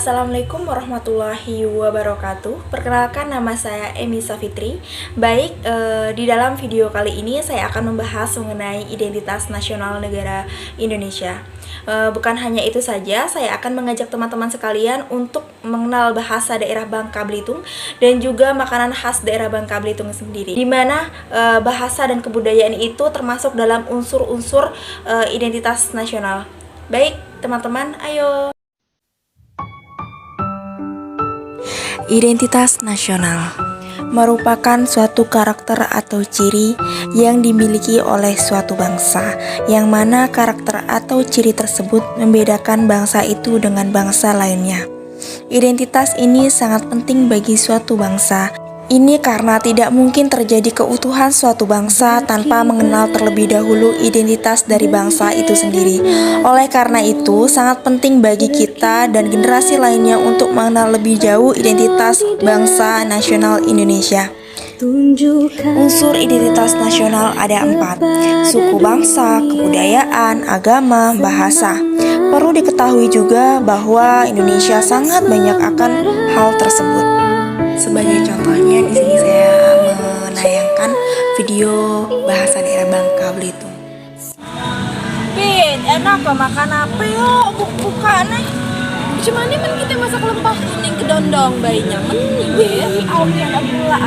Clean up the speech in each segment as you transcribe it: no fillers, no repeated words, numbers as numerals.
Assalamualaikum warahmatullahi wabarakatuh. Perkenalkan, nama saya Emi Safitri. Baik, di dalam video kali ini saya akan membahas mengenai identitas nasional negara Indonesia. Bukan hanya itu saja, saya akan mengajak teman-teman sekalian untuk mengenal bahasa daerah Bangka Belitung dan juga makanan khas daerah Bangka Belitung sendiri, di mana bahasa dan kebudayaan itu termasuk dalam unsur-unsur identitas nasional. Baik, teman-teman, ayo. Identitas nasional merupakan suatu karakter atau ciri yang dimiliki oleh suatu bangsa, yang mana karakter atau ciri tersebut membedakan bangsa itu dengan bangsa lainnya. Identitas ini sangat penting bagi suatu bangsa. Ini karena tidak mungkin terjadi keutuhan suatu bangsa tanpa mengenal terlebih dahulu identitas dari bangsa itu sendiri. Oleh karena itu, sangat penting bagi kita dan generasi lainnya untuk mengenal lebih jauh identitas bangsa nasional Indonesia. Unsur identitas nasional ada 4: suku bangsa, kebudayaan, agama, bahasa. Perlu diketahui juga bahwa Indonesia sangat banyak akan hal tersebut. Sebagai contohnya, di sini saya menayangkan video bahasa daerah Bangka Belitung. Pin, enak kok makan apa yuk? Buka nih. Cuma ini men kita masak lempah kuning kedondong bayinya men ya. Awak yang ada gula.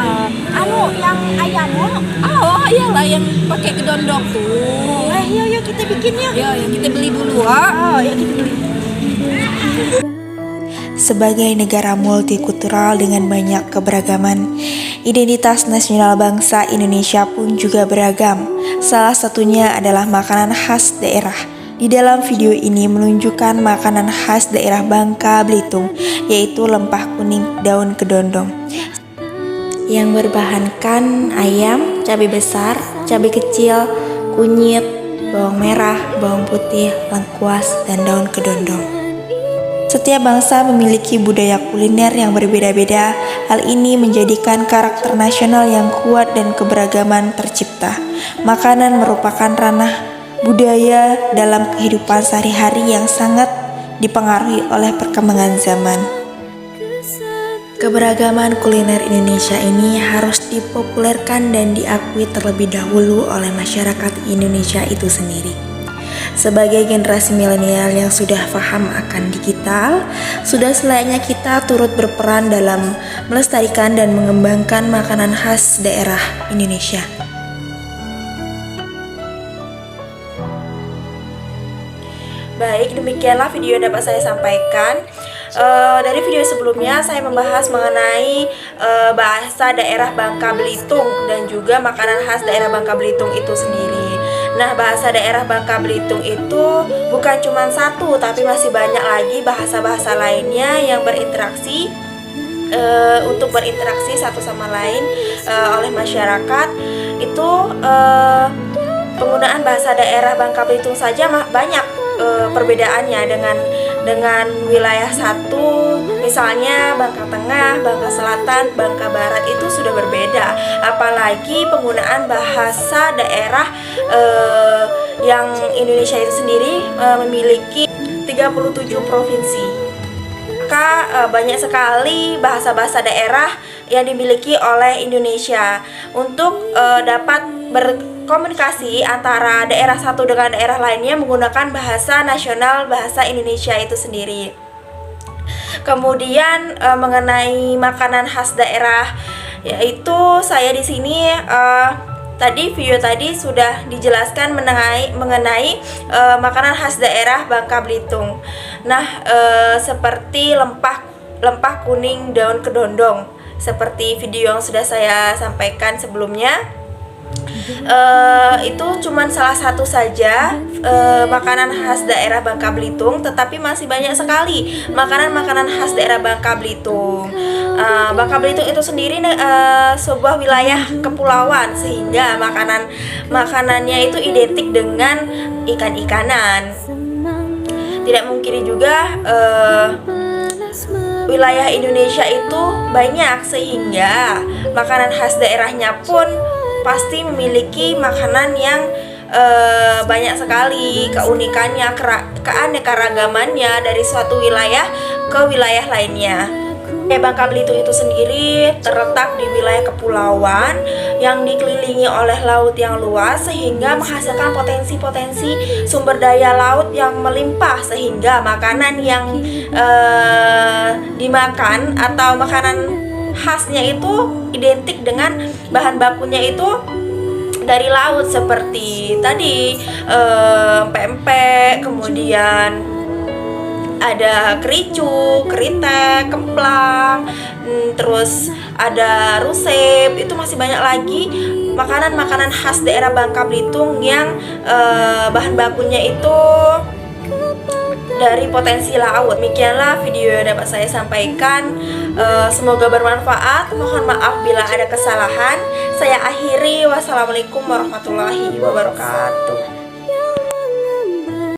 Yang ayam lo. Oh, iyalah yang pakai kedondong tuh. Yuk kita bikin ya. Ya, yang kita beli dulu. Ya kita beli. Sebagai negara multikultural dengan banyak keberagaman, identitas nasional bangsa Indonesia pun juga beragam. Salah satunya adalah makanan khas daerah. Di dalam video ini menunjukkan makanan khas daerah Bangka Belitung, yaitu lempah kuning daun kedondong, yang berbahankan ayam, cabai besar, cabai kecil, kunyit, bawang merah, bawang putih, lengkuas, dan daun kedondong. Setiap bangsa memiliki budaya kuliner yang berbeda-beda. Hal ini menjadikan karakter nasional yang kuat dan keberagaman tercipta. Makanan merupakan ranah budaya dalam kehidupan sehari-hari yang sangat dipengaruhi oleh perkembangan zaman. Keberagaman kuliner Indonesia ini harus dipopulerkan dan diakui terlebih dahulu oleh masyarakat Indonesia itu sendiri. Sebagai generasi milenial yang sudah paham akan digital, sudah selayaknya kita turut berperan dalam melestarikan dan mengembangkan makanan khas daerah Indonesia. Baik, demikianlah video yang dapat saya sampaikan. Dari video sebelumnya saya membahas mengenai bahasa daerah Bangka Belitung dan juga makanan khas daerah Bangka Belitung itu sendiri. Nah, bahasa daerah Bangka Belitung itu bukan cuma satu, tapi masih banyak lagi bahasa-bahasa lainnya yang berinteraksi untuk berinteraksi satu sama lain oleh masyarakat. Itu penggunaan bahasa daerah Bangka Belitung saja banyak perbedaannya dengan wilayah satu, misalnya Bangka Tengah, Bangka Selatan, Bangka Barat itu sudah berbeda. Apalagi penggunaan bahasa daerah yang Indonesia itu sendiri memiliki 37 provinsi. Maka banyak sekali bahasa-bahasa daerah yang dimiliki oleh Indonesia. Untuk dapat berkomunikasi antara daerah satu dengan daerah lainnya menggunakan bahasa nasional, bahasa Indonesia itu sendiri. Kemudian mengenai makanan khas daerah, yaitu saya di sini video tadi sudah dijelaskan mengenai makanan khas daerah Bangka Belitung. Nah, seperti lempah kuning daun kedondong, seperti video yang sudah saya sampaikan sebelumnya. Itu cuma salah satu saja makanan khas daerah Bangka Belitung, tetapi masih banyak sekali makanan-makanan khas daerah Bangka Belitung. Bangka Belitung itu sendiri sebuah wilayah kepulauan, sehingga makanannya itu identik dengan ikan-ikanan. Tidak mungkin juga wilayah Indonesia itu banyak, sehingga makanan khas daerahnya pun pasti memiliki makanan yang banyak sekali keunikannya, keanekaragamannya dari suatu wilayah ke wilayah lainnya. Bangka Belitung itu sendiri terletak di wilayah kepulauan yang dikelilingi oleh laut yang luas sehingga menghasilkan potensi-potensi sumber daya laut yang melimpah, sehingga makanan yang dimakan atau makanan khasnya itu identik dengan bahan bakunya itu dari laut, seperti tadi pempek, kemudian ada kericu, keritek, kemplang, terus ada rusep. Itu masih banyak lagi makanan-makanan khas daerah Bangka Belitung yang bahan bakunya itu dari potensi laut. Demikianlah video yang dapat saya sampaikan. Semoga bermanfaat. Mohon maaf bila ada kesalahan. Saya akhiri. Wassalamualaikum warahmatullahi wabarakatuh.